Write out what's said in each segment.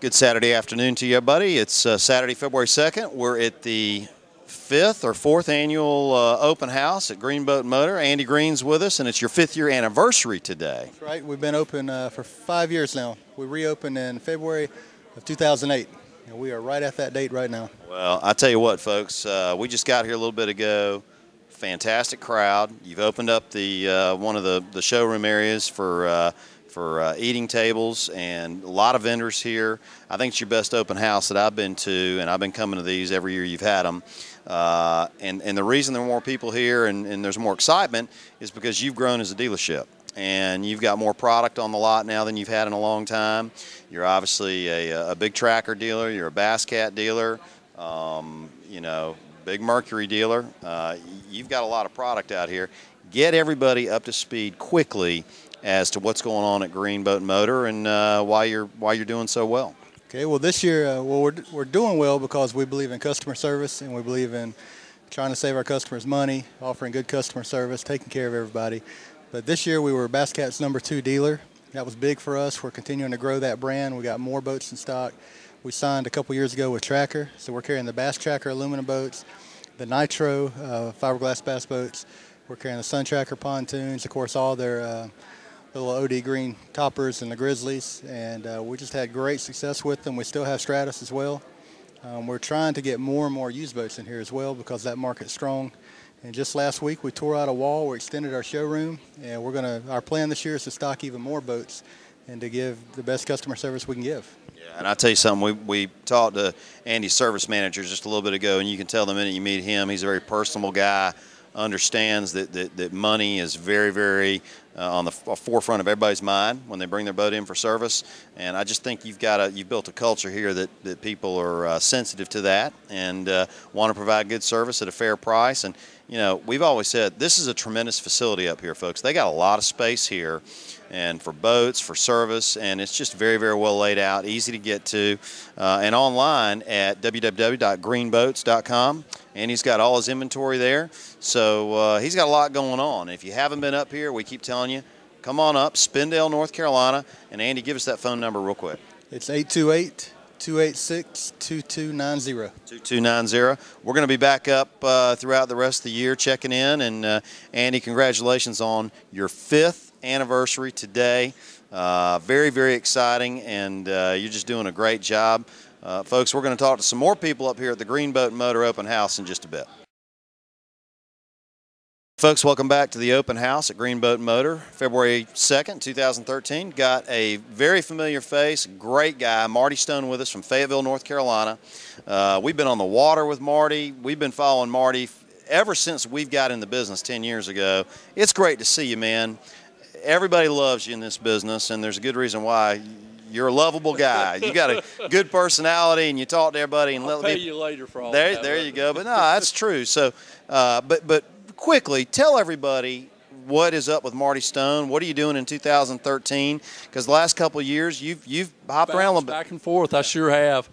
Good Saturday afternoon to you, buddy. It's Saturday, February 2nd. We're at the 5th or 4th annual open house at Greene Boat Motor. Andy Greene's with us, and it's your 5th year anniversary today. That's right. We've been open for 5 years now. We reopened in February of 2008, and we are right at that date right now. Well, I tell you what, folks, we just got here a little bit ago. Fantastic crowd. You've opened up the one of the showroom areas for eating tables, and a lot of vendors here. I think it's your best open house that I've been to, and I've been coming to these every year you've had them. And the reason there are more people here and there's more excitement is because you've grown as a dealership, and you've got more product on the lot now than you've had in a long time. You're obviously a big Tracker dealer. You're a Bass Cat dealer. You know, big Mercury dealer. You've got a lot of product out here. Get everybody up to speed quickly as to what's going on at Greene Boat Motor and why you're doing so well. Okay, well this year we're doing well because we believe in customer service, and we believe in trying to save our customers money, offering good customer service, taking care of everybody. But this year we were Bass Cat's #2 dealer. That was big for us. We're continuing to grow that brand. We got more boats in stock. We signed a couple years ago with Tracker, so we're carrying the Bass Tracker aluminum boats, the Nitro fiberglass bass boats. We're carrying the Sun Tracker pontoons, of course, all their little OD Greene toppers and the Grizzlies, and we just had great success with them. We still have Stratus as well. We're trying to get more and more used boats in here as well because that market's strong. And just last week we tore out a wall, we extended our showroom, and our plan this year is to stock even more boats and to give the best customer service we can give. Yeah, and I'll tell you something, we talked to Andy's service manager just a little bit ago, and you can tell the minute you meet him, he's a very personable guy, understands that money is very, very on the forefront of everybody's mind when they bring their boat in for service. And I just think you've built a culture here that people are sensitive to that and want to provide good service at a fair price. And you know, we've always said this is a tremendous facility up here, folks. They got a lot of space here, and for boats, for service, and it's just very, very well laid out, easy to get to, and online at www.greeneboats.com. And he's got all his inventory there, so he's got a lot going on. If you haven't been up here, we keep telling you, come on up, Spindale, North Carolina. And Andy, give us that phone number real quick. It's 828-286-2290. 2290. We're going to be back up throughout the rest of the year checking in. And Andy, congratulations on your 5th anniversary today. Very, very exciting, and you're just doing a great job. Folks, we're going to talk to some more people up here at the Greene Boat Motor Open House in just a bit. Folks, welcome back to the open house at Greene Boat Motor, February 2nd, 2013. Got a very familiar face, great guy, Marty Stone, with us from Fayetteville, North Carolina. We've been on the water with Marty. We've been following Marty ever since we've got in the business 10 years ago. It's great to see you, man. Everybody loves you in this business, and there's a good reason why. You're a lovable guy. You got a good personality, and you talk to everybody. And I'll pay you later for all that. There you go. But no, that's true. So, but quickly tell everybody what is up with Marty Stone. What are you doing in 2013? Because the last couple of years, you've hopped around a little bit. Back and forth. I sure have.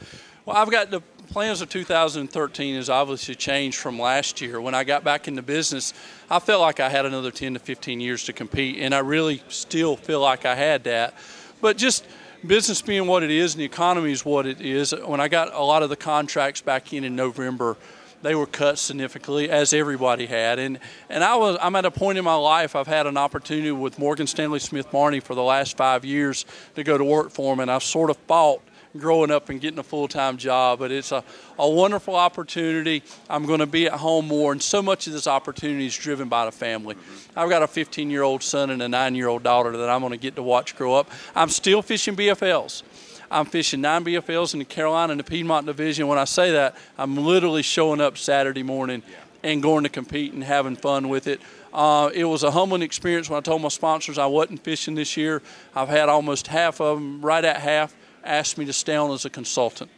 Well, I've got the plans of 2013 has obviously changed from last year. When I got back into business, I felt like I had another 10 to 15 years to compete, and I really still feel like I had that. But just business being what it is and the economy is what it is, when I got a lot of the contracts back in November, they were cut significantly, as everybody had. And I'm at a point in my life, I've had an opportunity with Morgan Stanley Smith Barney for the last 5 years to go to work for them, and I've sort of fought growing up and getting a full-time job, but it's a wonderful opportunity. I'm going to be at home more, and so much of this opportunity is driven by the family. I've got a 15-year-old son and a 9-year-old daughter that I'm going to get to watch grow up. I'm still fishing BFLs. I'm fishing 9 BFLs in the Carolina and the Piedmont division. When I say that, I'm literally showing up Saturday morning and going to compete and having fun with it. It was a humbling experience when I told my sponsors I wasn't fishing this year. I've had almost half of them, right at half, asked me to stay on as a consultant.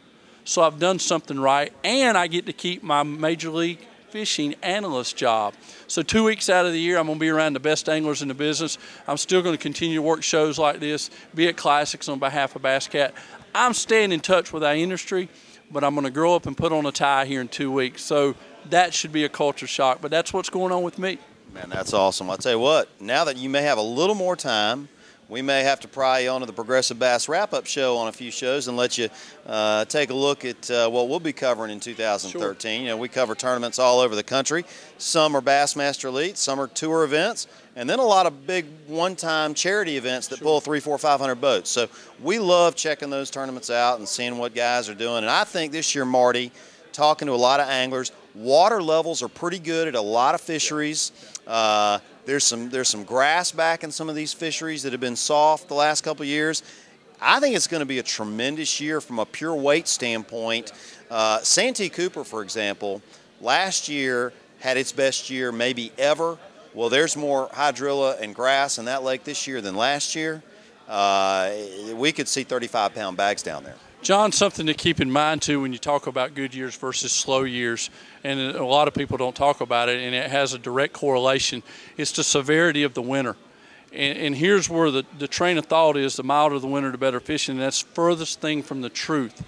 So I've done something right, and I get to keep my Major League Fishing analyst job. So 2 weeks out of the year, I'm going to be around the best anglers in the business. I'm still going to continue to work shows like this, be at classics on behalf of Bass Cat. I'm staying in touch with our industry, but I'm going to grow up and put on a tie here in 2 weeks. So that should be a culture shock, but that's what's going on with me. Man, that's awesome. I'll tell you what, now that you may have a little more time we may have to pry you onto the Progressive Bass Wrap-Up Show on a few shows and let you take a look at what we'll be covering in 2013. Sure. You know, we cover tournaments all over the country. Some are Bassmaster Elite, some are tour events, and then a lot of big one-time charity events that pull 300, 400, 500 boats. So we love checking those tournaments out and seeing what guys are doing. And I think this year, Marty, talking to a lot of anglers, water levels are pretty good at a lot of fisheries. There's some grass back in some of these fisheries that have been soft the last couple of years. I think it's going to be a tremendous year from a pure weight standpoint. Santee Cooper, for example, last year had its best year maybe ever. Well, there's more hydrilla and grass in that lake this year than last year. We could see 35-pound bags down there. John, something to keep in mind, too, when you talk about good years versus slow years, and a lot of people don't talk about it, and it has a direct correlation, it's the severity of the winter. And here's where the train of thought is: the milder the winter, the better fishing, and that's furthest thing from the truth.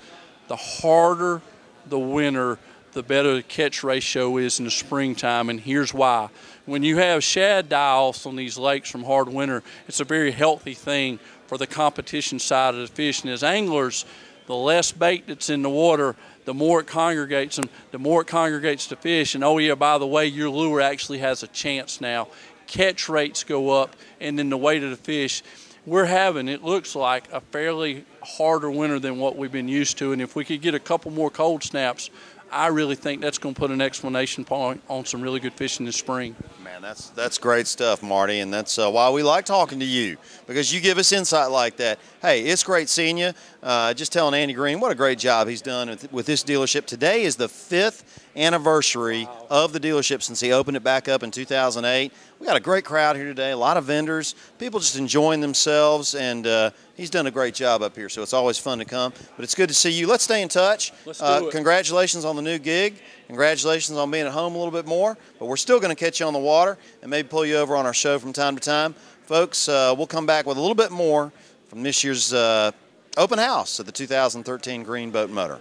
The harder the winter, the better the catch ratio is in the springtime, and here's why. When you have shad die-offs on these lakes from hard winter, it's a very healthy thing for the competition side of the fish. And as anglers, the less bait that's in the water, the more it congregates them, the more it congregates the fish. And oh yeah, by the way, your lure actually has a chance now. Catch rates go up, and then the weight of the fish. We're having, it looks like, a fairly harder winter than what we've been used to. And if we could get a couple more cold snaps, I really think that's going to put an exclamation point on some really good fishing this spring. Man, that's great stuff, Marty, and that's why we like talking to you, because you give us insight like that. Hey, it's great seeing you. Just telling Andy Greene what a great job he's done with this dealership. Today is the 5th anniversary of the dealership since he opened it back up in 2008. We got a great crowd here today, a lot of vendors, people just enjoying themselves, and he's done a great job up here, so it's always fun to come. But it's good to see you. Let's stay in touch. Let's do it. Congratulations on the new gig. Congratulations on being at home a little bit more, but we're still going to catch you on the water and maybe pull you over on our show from time to time. Folks, we'll come back with a little bit more from this year's open house of the 2013 Greene Boat and Motor.